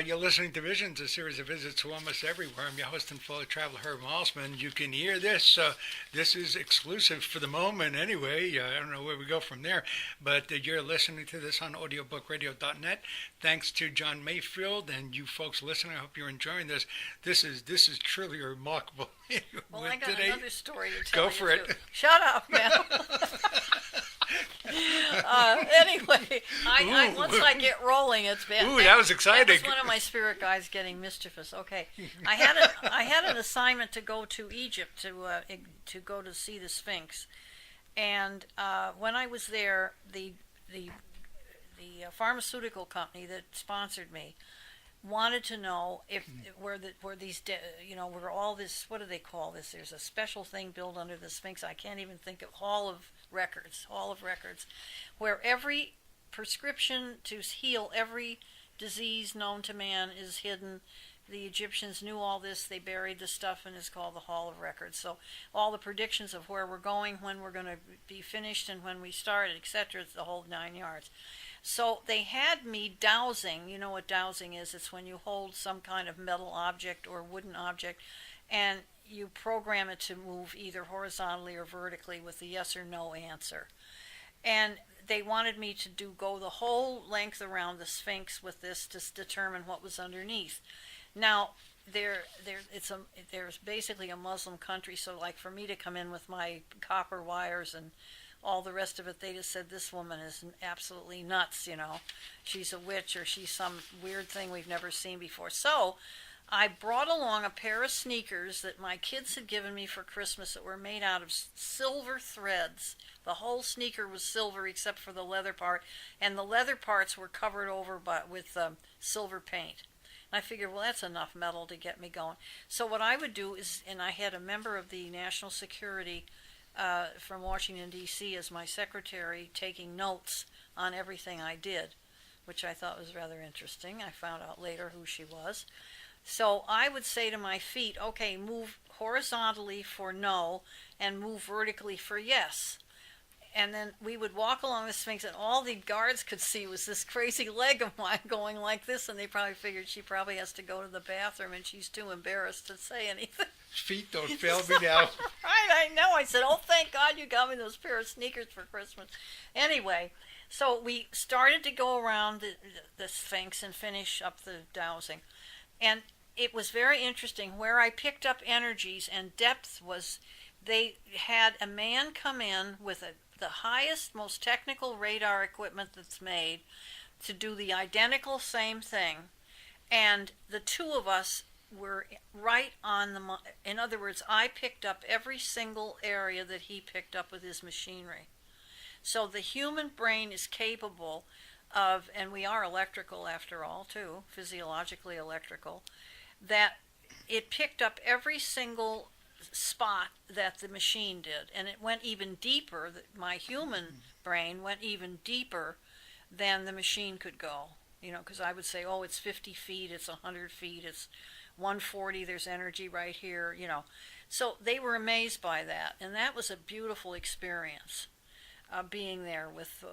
You're listening to Visions, a series of visits to almost everywhere. I'm your host and fellow traveler, Herb Mossman. You can hear this. This is exclusive for the moment anyway. I don't know where we go from there, but you're listening to this on audiobookradio.net. Thanks to John Mayfield and you folks listening. I hope you're enjoying this. This is truly remarkable. Well, I got today. another story to tell Go you for it. too. Shut up, man. Anyway, once I get rolling, it's bad. Ooh, that was exciting. That was one of my spirit guides getting mischievous. Okay, I had an assignment to go to Egypt to go to see the Sphinx, and when I was there, the pharmaceutical company that sponsored me wanted to know if where these where all this, what do they call this? There's a special thing built under the Sphinx. I can't even think of Hall of Records, where every prescription to heal every disease known to man is hidden. The Egyptians knew all this. They buried the stuff, and it's called the Hall of Records. So all the predictions of where we're going, when we're going to be finished, and when we started, etc., it's the whole 9 yards. So they had me dowsing. You know what dowsing is? It's when you hold some kind of metal object or wooden object, and you program it to move either horizontally or vertically with a yes or no answer. And they wanted me to go the whole length around the Sphinx with this to determine what was underneath. Now, there's basically a Muslim country, so like for me to come in with my copper wires and all the rest of it, they just said this woman is absolutely nuts, she's a witch or she's some weird thing we've never seen before. So I brought along a pair of sneakers that my kids had given me for Christmas that were made out of silver threads. The whole sneaker was silver except for the leather part, and the leather parts were covered over with silver paint. And I figured, well, that's enough metal to get me going. So what I would do is, and I had a member of the National Security from Washington, D.C. as my secretary, taking notes on everything I did, which I thought was rather interesting. I found out later who she was. So I would say to my feet, okay, move horizontally for no and move vertically for yes. And then we would walk along the Sphinx, and all the guards could see was this crazy leg of mine going like this, and they probably figured she probably has to go to the bathroom, and she's too embarrassed to say anything. Feet don't fail me now. Right, I know. I said, oh, thank God you got me those pair of sneakers for Christmas. Anyway, so we started to go around the Sphinx and finish up the dowsing. And it was very interesting. Where I picked up energies and depth was, they had a man come in with the highest, most technical radar equipment that's made to do the identical same thing. And the two of us were right on in other words, I picked up every single area that he picked up with his machinery. So the human brain is capable of, and we are electrical after all too, physiologically electrical, that it picked up every single spot that the machine did, and it went even deeper. My human brain went even deeper than the machine could go, because I would say, oh, it's 50 feet, it's 100 feet, it's 140, there's energy right here, So they were amazed by that, and that was a beautiful experience, being there with,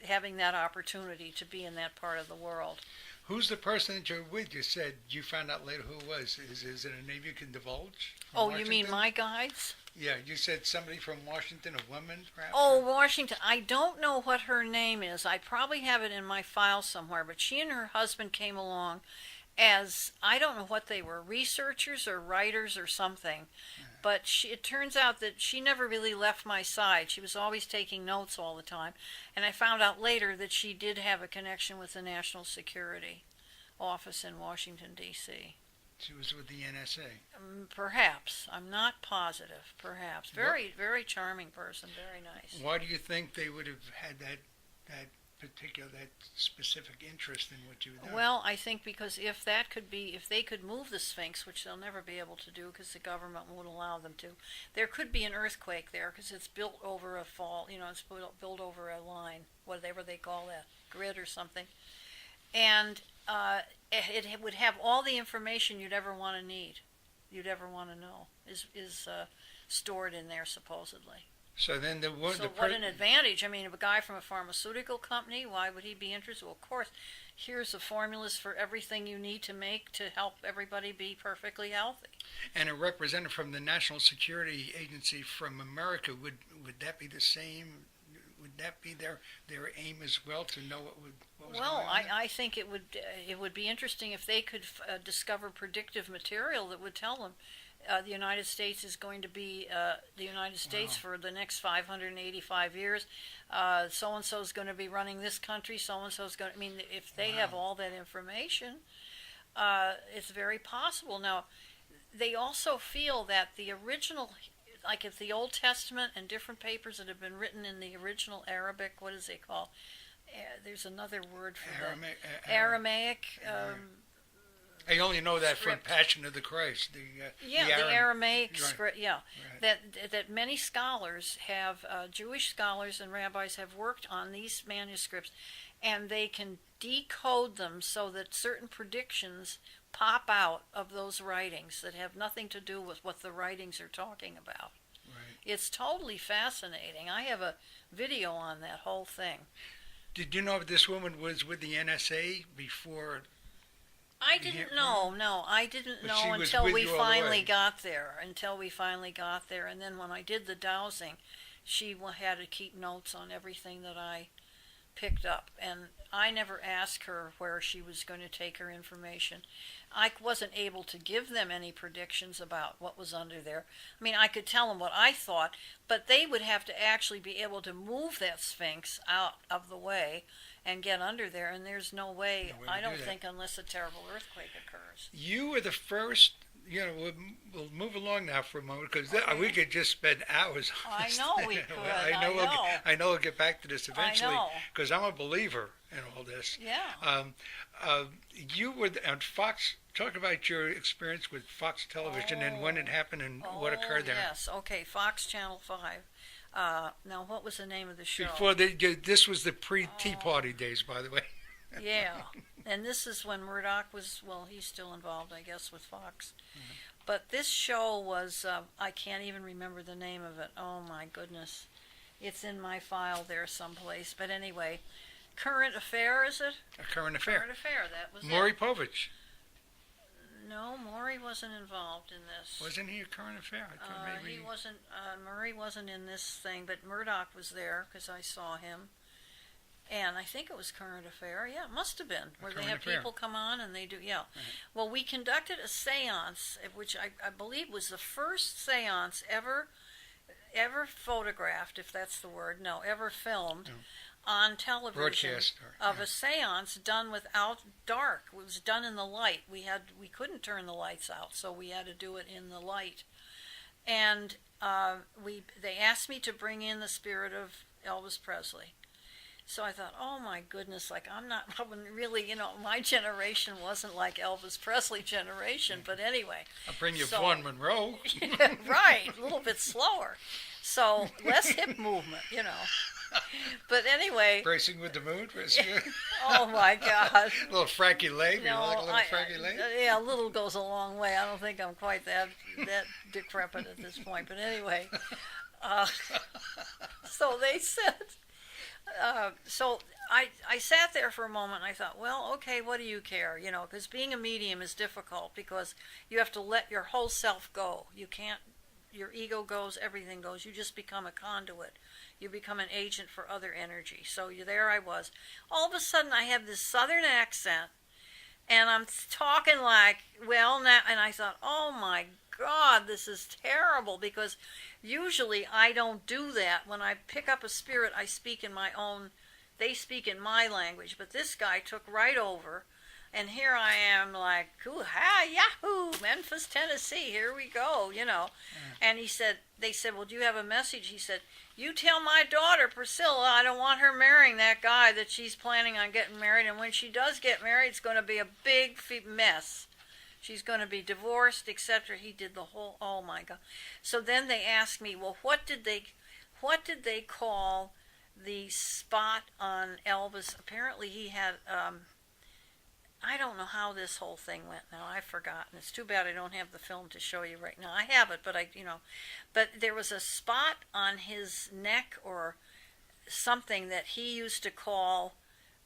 having that opportunity to be in that part of the world. Who's the person that you're with? You said you found out later who it was. Is it a name you can divulge? Oh, Washington? You mean my guides? Yeah, you said somebody from Washington, a woman, perhaps? Oh, Washington. I don't know what her name is. I probably have it in my file somewhere, but she and her husband came along as, I don't know what they were, researchers or writers or something. Yeah. But it turns out that she never really left my side. She was always taking notes all the time. And I found out later that she did have a connection with the National Security Office in Washington, D.C. She was with the NSA. Perhaps. I'm not positive. Perhaps. Very, very charming person. Very nice. Why do you think they would have had that specific interest in what you done? Well, I think because if they could move the Sphinx, which they'll never be able to do because the government won't allow them to, there could be an earthquake there because it's built over a fall, it's built over a line, whatever they call that, grid or something. And it would have all the information you'd ever want to need, you'd ever want to know, is stored in there supposedly. So then So what an advantage. I mean, a guy from a pharmaceutical company, why would he be interested? Well, of course, here's the formulas for everything you need to make to help everybody be perfectly healthy. And a representative from the National Security Agency from America, would that be the same? Would that be their aim as well, to know what was Well, going on? I think it would be interesting if they could discover predictive material that would tell them the United States is going to be the United States for the next 585 years. So and so is going to be running this country. So and so is going. I mean, if they have all that information, it's very possible. Now, they also feel that the original, like if the Old Testament and different papers that have been written in the original Arabic, what is it called? There's another word for Aramaic. Aramaic. I only know that script. from Passion of the Christ. The Aramaic right. script. Yeah, Right. that many scholars have, Jewish scholars and rabbis have worked on these manuscripts, and they can decode them so that certain predictions pop out of those writings that have nothing to do with what the writings are talking about. Right. It's totally fascinating. I have a video on that whole thing. Did you know if this woman was with the NSA before? I didn't know. No, I didn't But know she was until with we you all the finally way. got there. And then when I did the dowsing, she had to keep notes on everything that I picked up. And I never asked her where she was going to take her information. I wasn't able to give them any predictions about what was under there. I mean, I could tell them what I thought, but they would have to actually be able to move that Sphinx out of the way and get under there, and there's no way, No way to I do don't that. think, unless a terrible earthquake occurs. You were the first. We'll move along now for a moment, because Okay. we could just spend hours on I this. know we thing. could. I know. I know we'll get back to this eventually, know. because I'm a believer in all this. Yeah. You were on Fox. Talk about your experience with Fox Television and when it happened and what occurred there. Yes, okay, Fox Channel 5. Now, what was the name of the show? Before this was the pre-Tea Party days, by the way. Yeah, and this is when Murdoch was, well, he's still involved, I guess, with Fox. Mm-hmm. But this show was, I can't even remember the name of it. Oh, my goodness. It's in my file there someplace. But anyway, Current Affair, is it? A current affair. Current Affair, that was Maury it. Povich. No, Maury wasn't involved in this. Wasn't he a current affair? I thought maybe He wasn't, Murray wasn't in this thing, but Murdoch was there because I saw him. And I think it was Current Affair. Yeah, it must have been. Where they Current have Affair. people come on and they do, yeah. Right. Well, we conducted a seance, which I believe was the first seance ever photographed, if that's the word, no, ever filmed on television. Broadcast, Of a seance done without dark. It was done in the light. We couldn't turn the lights out, so we had to do it in the light. And they asked me to bring in the spirit of Elvis Presley. So I thought, oh my goodness, like I wouldn't really, my generation wasn't like Elvis Presley generation, but anyway. I'll bring you So- Vaughn Monroe. Right, a little bit slower. So less hip movement, But anyway, Racing with the Moon. oh my God. Little Frankie Lane. You No, like a little Frankie Lane? yeah, a little goes a long way. I don't think I'm quite that decrepit at this point. But anyway, so they said, so I sat there for a moment and I thought, well, okay, what do you care? Because being a medium is difficult because you have to let your whole self go. You can't, your ego goes, everything goes. You just become a conduit. You become an agent for other energy. So there I was. All of a sudden I have this southern accent and I'm talking like, well, now, and I thought, oh my God, this is terrible because usually I don't do that. When I pick up a spirit, I speak in my own, they speak in my language, but this guy took right over, and here I am like, hoo-ha, yahoo, Memphis, Tennessee, here we go, And they said, well, do you have a message? He said, you tell my daughter, Priscilla, I don't want her marrying that guy that she's planning on getting married, and when she does get married, it's going to be a big mess. She's going to be divorced, etc. He did the whole, oh my God. So then they asked me, well, what did they call the spot on Elvis? Apparently he had I don't know how this whole thing went now. I've forgotten. It's too bad I don't have the film to show you right now. I have it, but but there was a spot on his neck or something that he used to call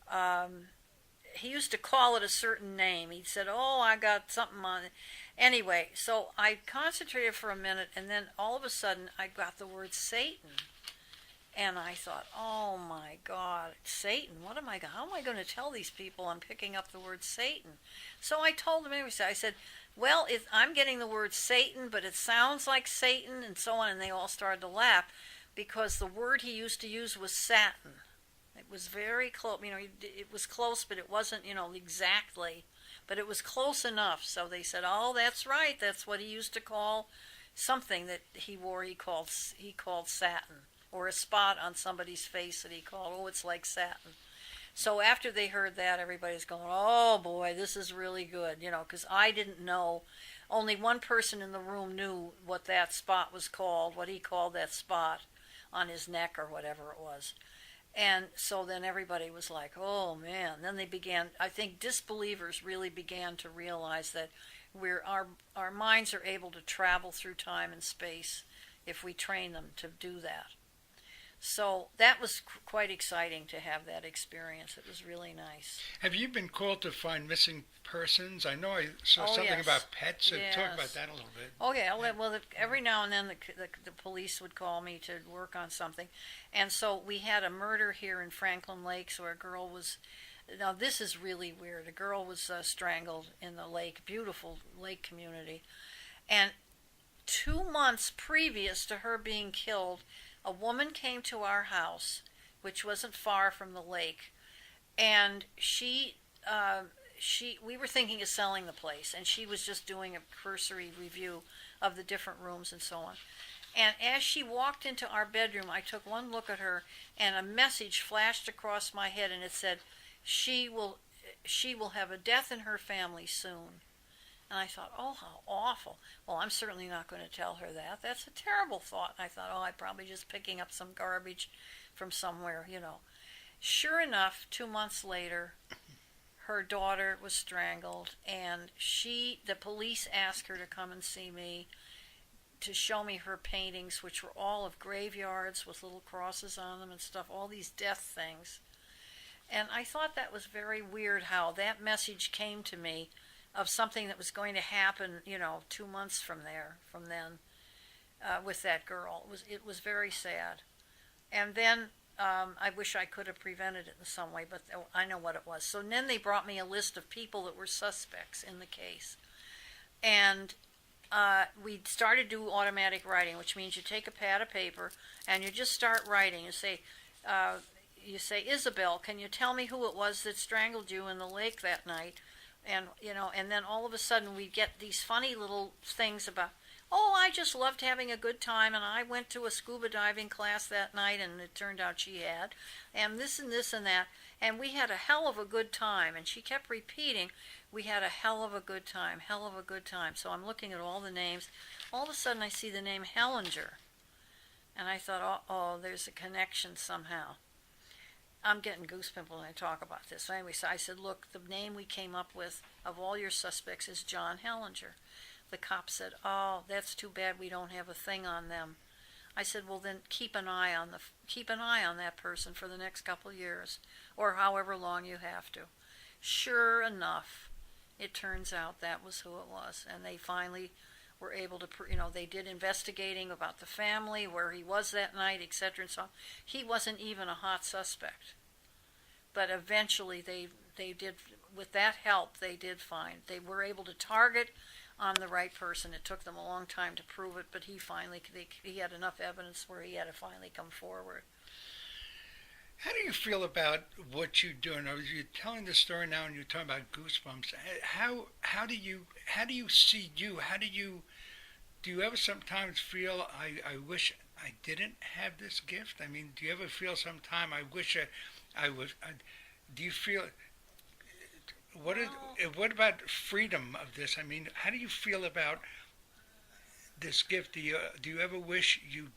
it a certain name. He said, "Oh, I got something on it." Anyway, so I concentrated for a minute, and then all of a sudden I got the word Satan. And I thought, oh my God, Satan, how am I going to tell these people I'm picking up the word Satan? So I told them anyway, I said, well, I'm getting the word Satan, but it sounds like Satan, and so on, and they all started to laugh, because the word he used to use was Satin. It was very close, it was close, but it wasn't, exactly, but it was close enough. So they said, oh, that's right, that's what he used to call something that he wore, he called satin. Or a spot on somebody's face that he called, oh, it's like satin. So after they heard that, everybody's going, oh boy, this is really good, because I didn't know. Only one person in the room knew what that spot was called, what he called that spot on his neck or whatever it was. And so then everybody was like, oh man. Then they began, I think disbelievers really began to realize that our minds are able to travel through time and space if we train them to do that. So that was quite exciting to have that experience. It was really nice. Have you been called to find missing persons? I know I saw something yes. about pets. Yes. Talk about that a little bit. Oh, yeah. Well, every now and then the police would call me to work on something. And so we had a murder here in Franklin Lakes where a girl was... Now, this is really weird. A girl was strangled in the lake, beautiful lake community. And 2 months previous to her being killed, a woman came to our house, which wasn't far from the lake, and we were thinking of selling the place, and she was just doing a cursory review of the different rooms and so on. And as she walked into our bedroom, I took one look at her, and a message flashed across my head, and it said, she will have a death in her family soon. And I thought, oh, how awful. Well, I'm certainly not going to tell her that. That's a terrible thought. And I thought, oh, I'm probably just picking up some garbage from somewhere, Sure enough, 2 months later, her daughter was strangled, and the police asked her to come and see me to show me her paintings, which were all of graveyards with little crosses on them and stuff, all these death things. And I thought that was very weird how that message came to me of something that was going to happen, 2 months from then, with that girl. It was very sad. And then I wish I could have prevented it in some way, but I know what it was. So then they brought me a list of people that were suspects in the case. And we started to do automatic writing, which means you take a pad of paper and you just start writing. You say, Isabel, can you tell me who it was that strangled you in the lake that night? And, and then all of a sudden we get these funny little things about, oh, I just loved having a good time, and I went to a scuba diving class that night, and it turned out she had, and this and this and that, and we had a hell of a good time. And she kept repeating, we had a hell of a good time, hell of a good time. So I'm looking at all the names. All of a sudden I see the name Hellinger, and I thought, oh, there's a connection somehow. I'm getting goosebumps when I talk about this. So anyway, so I said, look, the name we came up with of all your suspects is John Hellinger. The cop said, oh, that's too bad we don't have a thing on them. I said, well, then keep an eye on that person for the next couple of years, or however long you have to. Sure enough, it turns out that was who it was, and they finally were able to, they did investigating about the family, where he was that night, etc. and so on. He wasn't even a hot suspect. But eventually they did, with that help, they were able to target on the right person. It took them a long time to prove it, but he had enough evidence where he had to finally come forward. How do you feel about what you're doing? You're telling the story now, and you're talking about goosebumps. How do you see you? Do you ever sometimes feel I wish I didn't have this gift? I mean, do you ever feel sometime I wish I was? Do you feel? What about freedom of this? I mean, how do you feel about this gift? Do you ever wish you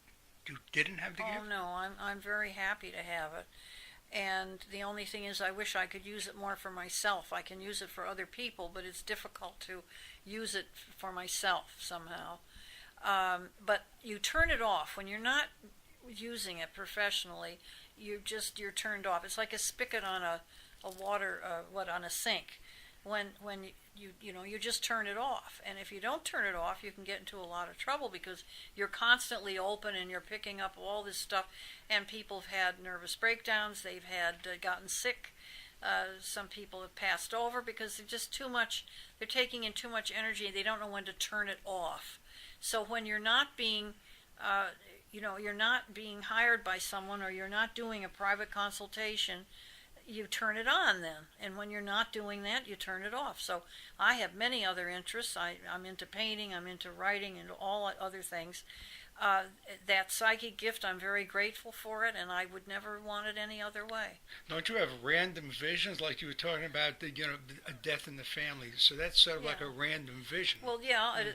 didn't have the gift? Oh no, I'm very happy to have it. And the only thing is, I wish I could use it more for myself. I can use it for other people, but it's difficult to use it for myself somehow. But you turn it off when you're not using it professionally. You're turned off. It's like a spigot on a water on a sink. When you just turn it off. And if you don't turn it off, you can get into a lot of trouble because you're constantly open and you're picking up all this stuff. And people have had nervous breakdowns. They've had gotten sick. Some people have passed over because they're just too much. They're taking in too much energy and they don't know when to turn it off. So when you're not being you're not being hired by someone or you're not doing a private consultation, you turn it on then. And when you're not doing that, you turn it off. So I have many other interests. I'm into painting, I'm into writing, and all other things. That psychic gift, I'm very grateful for it, and I would never want it any other way. Don't you have random visions like you were talking about, a death in the family? So that's sort of like a random vision. Well, yeah,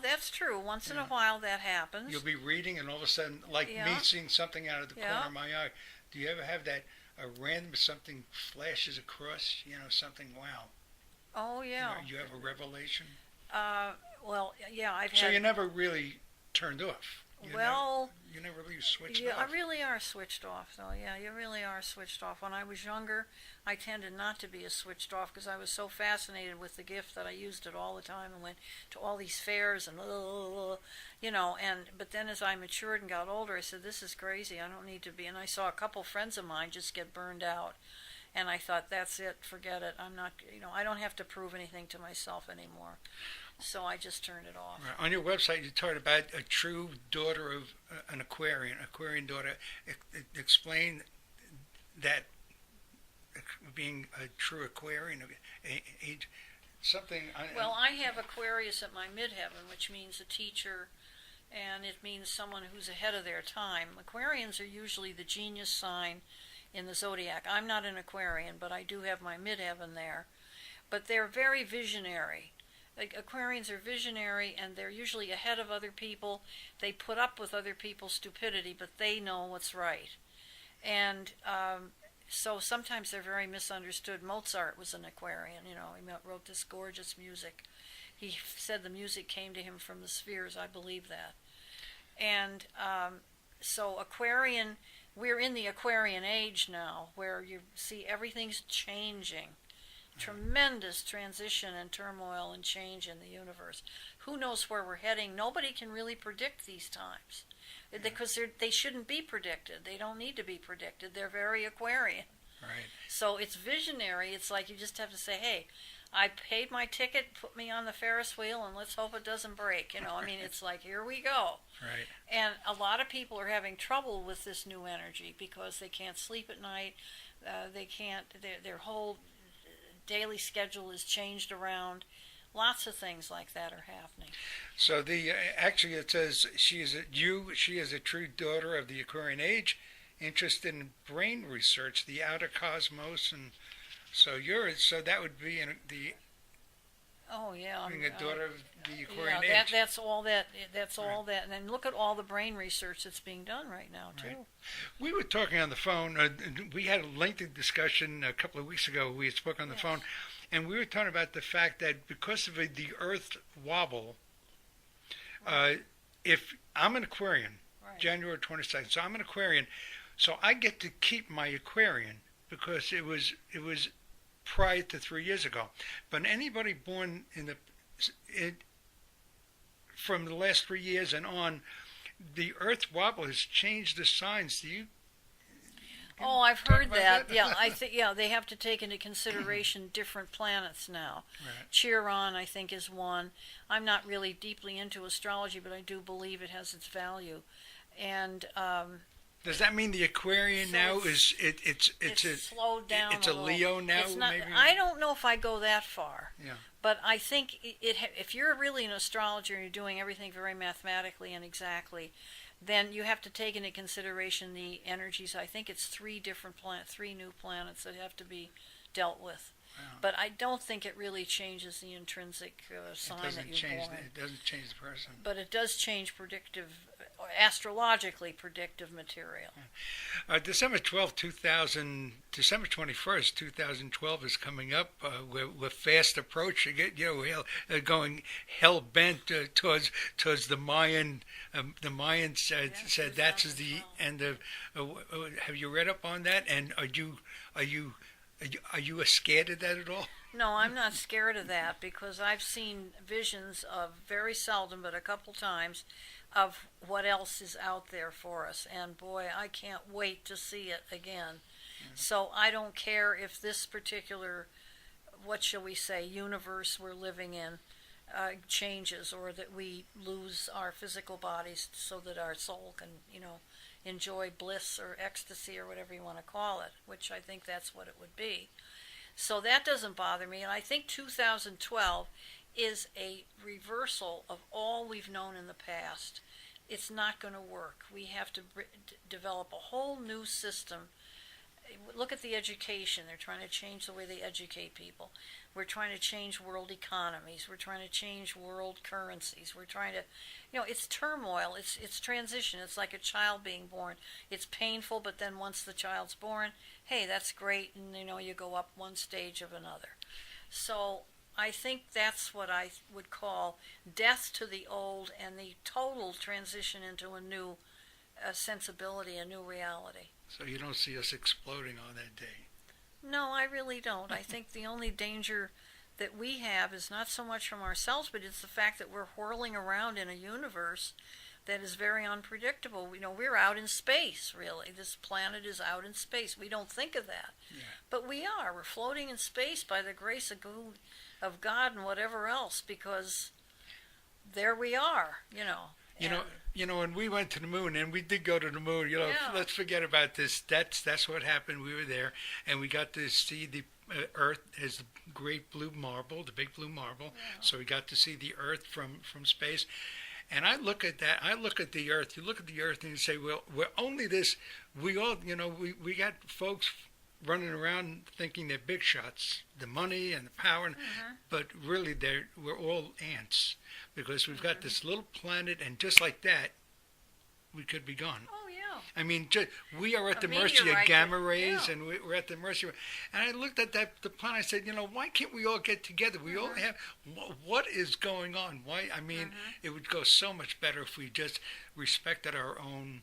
that's true. Once in a while that happens. You'll be reading, and all of a sudden, like me seeing something out of the corner of my eye. Do you ever have that? A random something flashes across, something, wow. Oh, yeah. You have a revelation? Well, yeah, I've had... So you never really turned off? You never really switched off? Yeah, I really are switched off, though. Yeah, you really are switched off. When I was younger, I tended not to be as switched off because I was so fascinated with the gift that I used it all the time and went to all these fairs and, but then as I matured and got older, I said, this is crazy. I don't need to be. And I saw a couple friends of mine just get burned out. And I thought, that's it, forget it. I'm not, I don't have to prove anything to myself anymore. So I just turned it off. Right. On your website, you talked about a true daughter of an Aquarian daughter. Explain that being a true Aquarian age, something. Well, I have Aquarius at my midheaven, which means a teacher, and it means someone who's ahead of their time. Aquarians are usually the genius sign in the zodiac. I'm not an Aquarian, but I do have my midheaven there. But they're very visionary. Like, Aquarians are visionary, and they're usually ahead of other people. They put up with other people's stupidity, but they know what's right. And so sometimes they're very misunderstood. Mozart was an Aquarian. He wrote this gorgeous music. He said the music came to him from the spheres. I believe that. And so Aquarian, we're in the Aquarian age now, where you see everything's changing. Tremendous transition and turmoil and change in the universe. Who knows where we're heading? Nobody can really predict these times because they shouldn't be predicted. They don't need to be predicted. They're very Aquarian. Right. So it's visionary. It's like you just have to say, hey, I paid my ticket, put me on the Ferris wheel, and let's hope it doesn't break. It's like, here we go. Right. And a lot of people are having trouble with this new energy because they can't sleep at night. They can't, their whole daily schedule is changed around. Lots of things like that are happening. So actually it says she is a true daughter of the Aquarian age, interested in brain research, the outer cosmos, and so that would be the. Oh yeah, being a daughter of the Aquarian age. That's all that. That's all that. And then look at all the brain research that's being done right now too. Right. We were talking on the phone. We had a lengthy discussion a couple of weeks ago. We had spoken on the phone, and we were talking about the fact that because of the Earth wobble, if I'm an Aquarian, January 22nd, so I'm an Aquarian, so I get to keep my Aquarian because it was prior to 3 years ago. But anybody born from the last 3 years and on, the Earth wobble has changed the signs. Do you? Oh, I've heard that. Yeah, I think they have to take into consideration different planets now. Right. Chiron, I think, is one. I'm not really deeply into astrology, but I do believe it has its value. And does that mean the Aquarian now it's slowed down? It's a Leo now. It's not, maybe? I don't know if I go that far. Yeah. But I think if you're really an astrologer and you're doing everything very mathematically and exactly, then you have to take into consideration the energies. I think it's three new planets that have to be dealt with. Wow. But I don't think it really changes the intrinsic sign that you're born. It doesn't change the person. But it does change predictive astrologically predictive material. December 21st, 2012 is coming up. We're fast approaching it. Going hell bent towards the Mayan. The Mayans said that's the end of. Have you read up on that? And are you scared of that at all? No, I'm not scared of that because I've seen visions of, very seldom, but a couple times, of what else is out there for us. And boy, I can't wait to see it again. So I don't care if this particular, what shall we say, universe we're living in changes, or that we lose our physical bodies so that our soul can, enjoy bliss or ecstasy or whatever you want to call it, which I think that's what it would be. So that doesn't bother me. And I think 2012 is a reversal of all we've known in the past. It's not going to work. We have to develop a whole new system. Look at the education. They're trying to change the way they educate people. We're trying to change world economies. We're trying to change world currencies. We're trying to, it's turmoil. It's transition. It's like a child being born. It's painful, but then once the child's born, hey, that's great, and you go up one stage of another. So I think that's what I would call death to the old and the total transition into a new sensibility, a new reality. So you don't see us exploding on that day? No, I really don't. I think the only danger that we have is not so much from ourselves, but it's the fact that we're whirling around in a universe that is very unpredictable. We're out in space, really. This planet is out in space. We don't think of that. Yeah. But we are. We're floating in space by the grace of God and whatever else, because there we are, when we went to the moon, and we did go to the moon, let's forget about this. That's what happened. We were there, and we got to see the Earth as the great blue marble, the big blue marble. Yeah. So we got to see the Earth from space. And I look at that. I look at the Earth. You look at the Earth, and you say, well, we're only this. We all, we got folks running around thinking they're big shots, the money and the power, but really we're all ants, because we've got this little planet, and just like that, we could be gone. Oh, yeah. I mean, we are at the mercy of gamma rays, and we're at the mercy of... And I looked at the planet, I said, why can't we all get together? We all have... What is going on? Why? I mean, it would go so much better if we just respected our own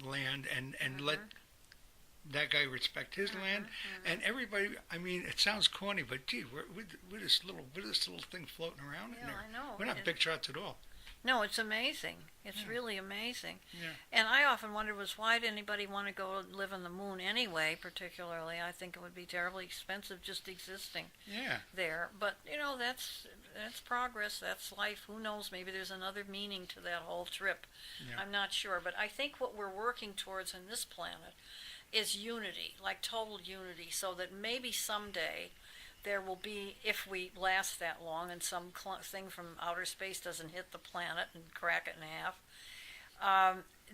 land and let that guy respect his land, and everybody. I mean, it sounds corny, but gee, we're this little thing floating around in there. I know. We're not big shots at all. No, it's amazing. It's really amazing. Yeah. And I often wondered why did anybody want to go live on the moon anyway, particularly. I think it would be terribly expensive just existing there. But, that's progress. That's life. Who knows? Maybe there's another meaning to that whole trip. Yeah. I'm not sure. But I think what we're working towards on this planet is unity, like total unity, so that maybe someday there will be, if we last that long and some thing from outer space doesn't hit the planet and crack it in half,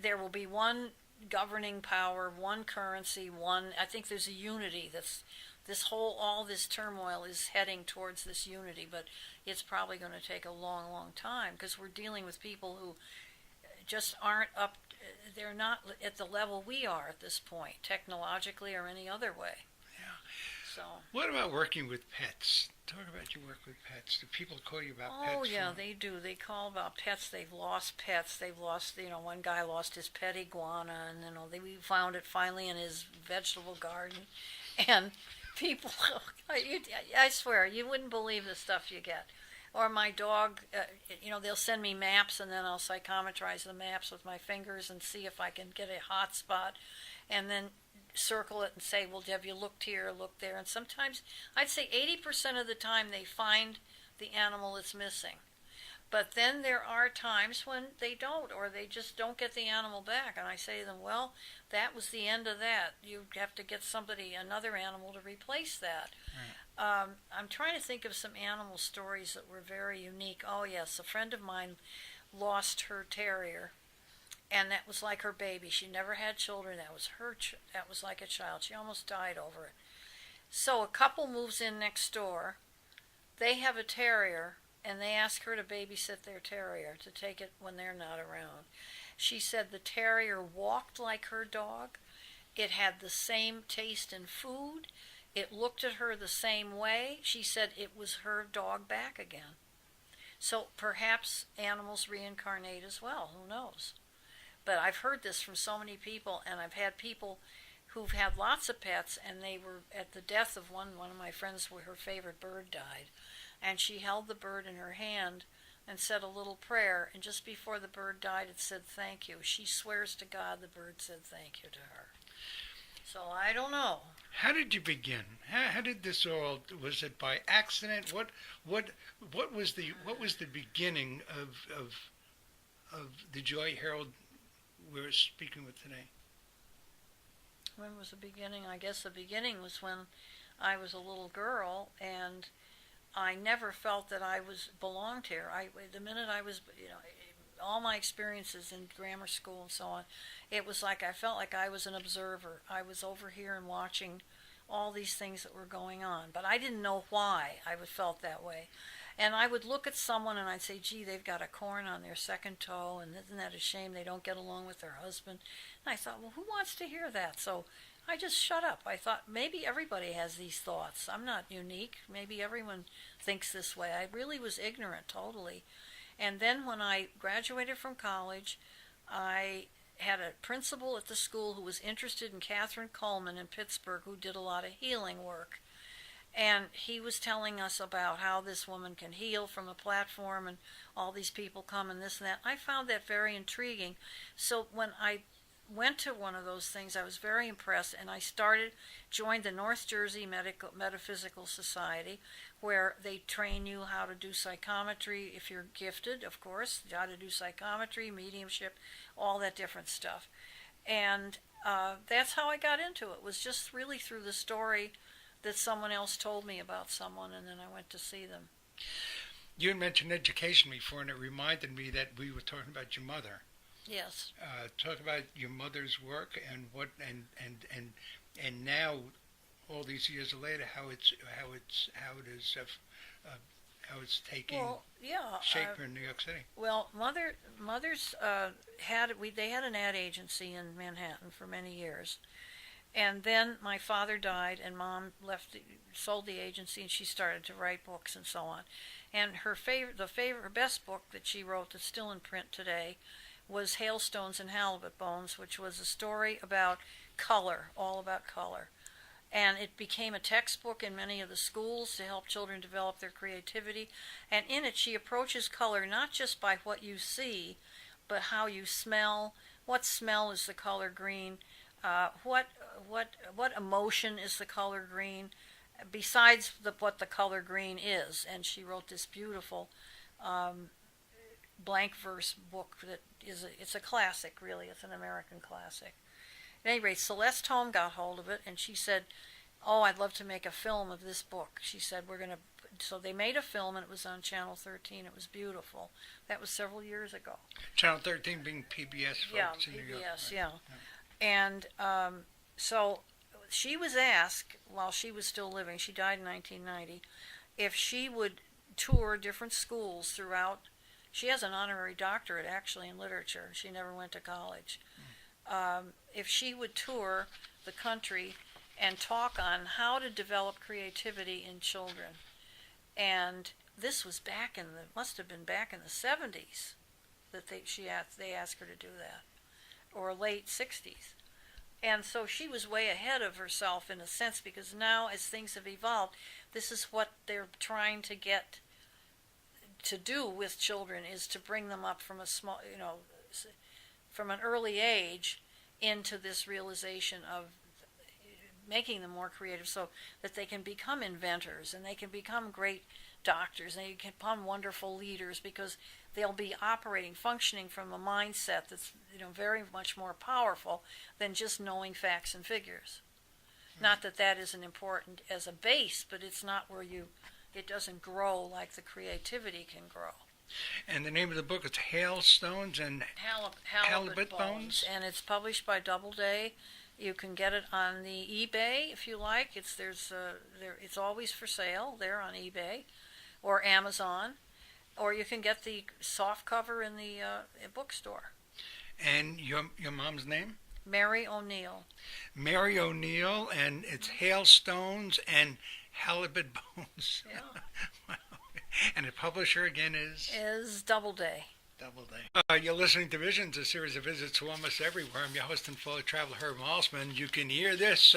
there will be one governing power, one currency, I think there's a unity all this turmoil is heading towards this unity, but it's probably going to take a long, long time, because we're dealing with people who just aren't up, they're not at the level we are at this point, technologically or any other way. So. What about working with pets? Talk about your work with pets. Do people call you about pets? Oh, yeah, they do. They call about pets. They've lost pets. They've lost, one guy lost his pet iguana, and, we found it finally in his vegetable garden. And people, I swear, you wouldn't believe the stuff you get. Or my dog, they'll send me maps, and then I'll psychometrize the maps with my fingers and see if I can get a hot spot, and then circle it and say, well, have you looked here, look there? And sometimes, I'd say 80% of the time they find the animal that's missing. But then there are times when they don't, or they just don't get the animal back. And I say to them, well, that was the end of that. You have to get another animal to replace that. Right. I'm trying to think of some animal stories that were very unique. Oh, yes, a friend of mine lost her terrier. And that was like her baby. She never had children. That was like a child. She almost died over it. So a couple moves in next door. They have a terrier, and they ask her to babysit their terrier, to take it when they're not around. She said the terrier walked like her dog. It had the same taste in food. It looked at her the same way. She said it was her dog back again. So perhaps animals reincarnate as well. Who knows? But I've heard this from so many people, and I've had people who've had lots of pets, and they were at the death of one of my friends where her favorite bird died, and she held the bird in her hand and said a little prayer, and just before the bird died it said thank you. She swears to God the bird said thank you to her. So I don't know. How did you begin? How did this all? Was it by accident? What was the beginning of the Joy Herald we're speaking with today? When was the beginning? I guess the beginning was when I was a little girl, and I never felt that I belonged here. The minute I was, all my experiences in grammar school and so on, it was like I felt like I was an observer. I was over here and watching all these things that were going on, but I didn't know why I felt that way. And I would look at someone and I'd say, gee, they've got a corn on their second toe, and isn't that a shame they don't get along with their husband? And I thought, well, who wants to hear that? So I just shut up. I thought, maybe everybody has these thoughts. I'm not unique. Maybe everyone thinks this way. I really was ignorant, totally. And then when I graduated from college, I had a principal at the school who was interested in Catherine Coleman in Pittsburgh, who did a lot of healing work. And he was telling us about how this woman can heal from a platform, and all these people come and this and that. I found that very intriguing. So when I went to one of those things, I was very impressed, and I joined the North Jersey Metaphysical Society, where they train you how to do psychometry, if you're gifted, of course, how to do psychometry, mediumship, all that different stuff. And that's how I got into it. It was just really through the story that someone else told me about someone, and then I went to see them. You had mentioned education before, and it reminded me that we were talking about your mother. Yes. Talk about your mother's work and what and now, all these years later, how it's taking shape here in New York City. Well, mother's they had an ad agency in Manhattan for many years. And then my father died, and Mom sold the agency, and she started to write books and so on. And her best book that she wrote that's still in print today was Hailstones and Halibut Bones, which was a story about color, all about color. And it became a textbook in many of the schools to help children develop their creativity. And in it, she approaches color not just by what you see, but how you smell. What smell is the color green? What emotion is the color green, besides what the color green is? And she wrote this beautiful blank verse book that it's a classic, really. It's an American classic. At any rate, Celeste Holm got hold of it, and she said, "Oh, I'd love to make a film of this book." She said, So they made a film, and it was on Channel 13. It was beautiful. That was several years ago. Channel 13 being PBS, folks, in New York. PBS, yeah. And so she was asked, while she was still living, she died in 1990, if she would tour different schools throughout. She has an honorary doctorate, actually, in literature. She never went to college. If she would tour the country and talk on how to develop creativity in children. And this was must have been back in the 70s that they asked her to do that, or late 60s. And so she was way ahead of herself in a sense, because now, as things have evolved, this is what they're trying to get to do with children, is to bring them up from from an early age into this realization of making them more creative, so that they can become inventors, and they can become great doctors, and they can become wonderful leaders, because they'll be functioning from a mindset that's very much more powerful than just knowing facts and figures. Not that that isn't important as a base, but it's not where it doesn't grow like the creativity can grow. And the name of the book is Hailstones and Halibut Bones, and it's published by Doubleday. You can get it on the eBay if you like. It's always for sale there on eBay or Amazon, or you can get the soft cover in the bookstore. And your mom's name? Mary O'Neill. Mary O'Neill, and it's hailstones and halibut bones. Yeah. Wow. And the publisher again Is Doubleday. Doubleday. You're listening to Visions, a series of visits to almost everywhere. I'm your host and fellow traveler, Herb Malsman. You can hear this.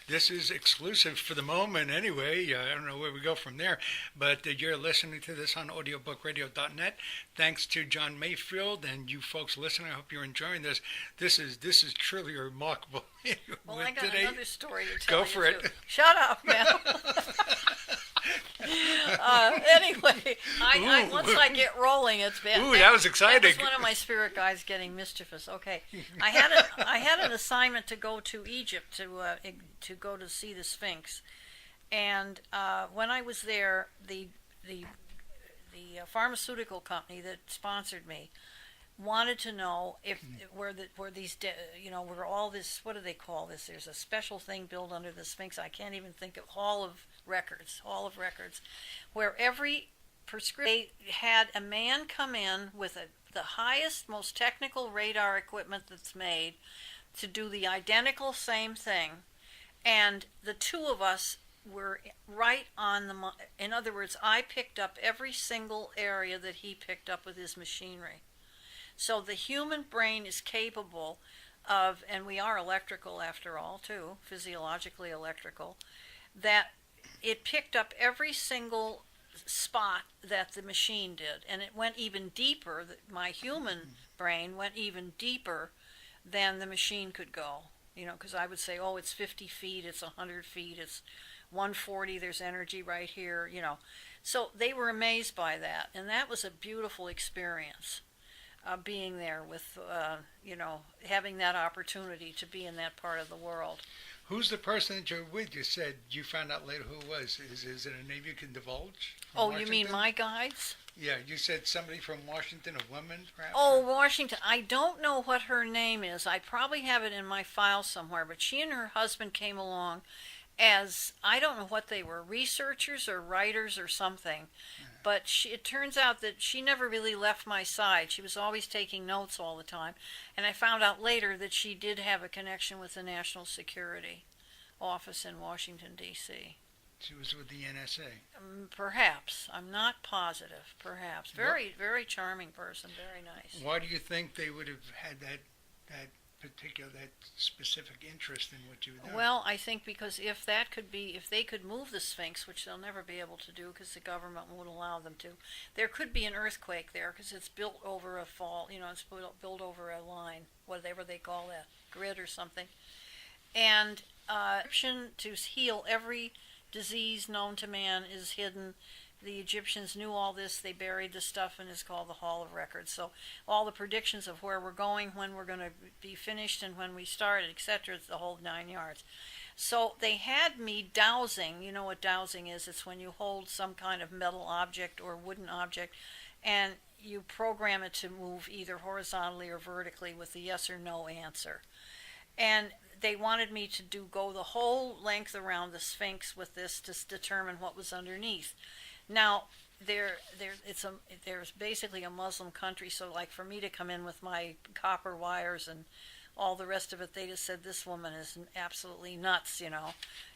This is exclusive for the moment anyway. I don't know where we go from there. But you're listening to this on audiobookradio.net. Thanks to John Mayfield and you folks listening. I hope you're enjoying this. This is truly remarkable. Well, I got another story to tell you. Go for it. Too. Shut up, man. Anyway, once I get rolling, it's bad. Ooh, that was exciting. That was one of my spirit guides getting mischievous. Okay, I had an assignment to go to Egypt to go to see the Sphinx, and when I was there, the pharmaceutical company that sponsored me wanted to know if where all this, what do they call this? There's a special thing built under the Sphinx. I can't even think of Hall of Records, where every prescription they had a man come in with the highest, most technical radar equipment that's made to do the identical same thing, and the two of us were right on the. In other words, I picked up every single area that he picked up with his machinery. So the human brain is capable of, and we are electrical after all too, physiologically electrical, that it picked up every single spot that the machine did. And it went even deeper, my human brain went even deeper than the machine could go. Because I would say, oh, it's 50 feet, it's 100 feet, it's 140, there's energy right here, So they were amazed by that, and that was a beautiful experience. Being there with, having that opportunity to be in that part of the world. Who's the person that you're with? You said you found out later who it was. Is it a name you can divulge? Oh, Washington? You mean my guides? Yeah, you said somebody from Washington, a woman, perhaps? Oh, Washington. I don't know what her name is. I probably have it in my file somewhere, but she and her husband came along as, I don't know what they were, researchers or writers or something. But it turns out that she never really left my side. She was always taking notes all the time. And I found out later that she did have a connection with the National Security Office in Washington, D.C. She was with the NSA? Perhaps. I'm not positive. Perhaps. Very, very charming person. Very nice. Why do you think they would have had that specific interest in what you were doing? Well, I think because if they could move the Sphinx, which they'll never be able to do because the government won't allow them to, there could be an earthquake there because it's built over a fault, it's built over a line, whatever they call that, grid or something. And to heal every disease known to man is hidden. The Egyptians knew all this. They buried the stuff, and it's called the Hall of Records. So all the predictions of where we're going, when we're going to be finished, and when we started, etc., it's the whole 9 yards. So they had me dowsing. You know what dowsing is? It's when you hold some kind of metal object or wooden object, and you program it to move either horizontally or vertically with the yes or no answer. And they wanted me to go the whole length around the Sphinx with this to determine what was underneath. Now, there's basically a Muslim country, so like for me to come in with my copper wires and all the rest of it, they just said, this woman is absolutely nuts,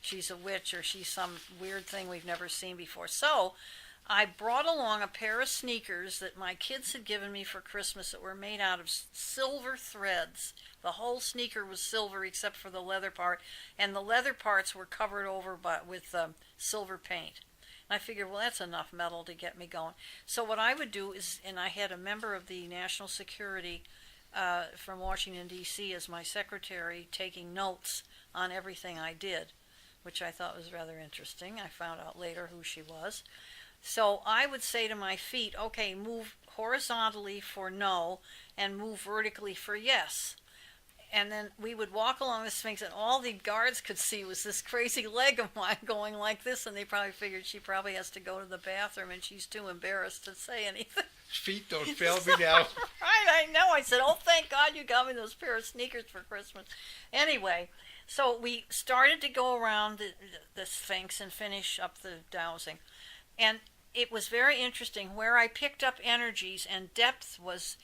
She's a witch or she's some weird thing we've never seen before. So I brought along a pair of sneakers that my kids had given me for Christmas that were made out of silver threads. The whole sneaker was silver except for the leather part, and the leather parts were covered over with silver paint. I figured, well, that's enough metal to get me going. So what I would do is, and I had a member of the National Security from Washington, D.C. as my secretary, taking notes on everything I did, which I thought was rather interesting. I found out later who she was. So I would say to my feet, okay, move horizontally for no, and move vertically for yes. And then we would walk along the Sphinx, and all the guards could see was this crazy leg of mine going like this, and they probably figured she probably has to go to the bathroom, and she's too embarrassed to say anything. Feet don't fail me now. Right, I know. I said, oh, thank God you got me those pair of sneakers for Christmas. Anyway, so we started to go around the Sphinx and finish up the dowsing. And it was very interesting. Where I picked up energies and depth was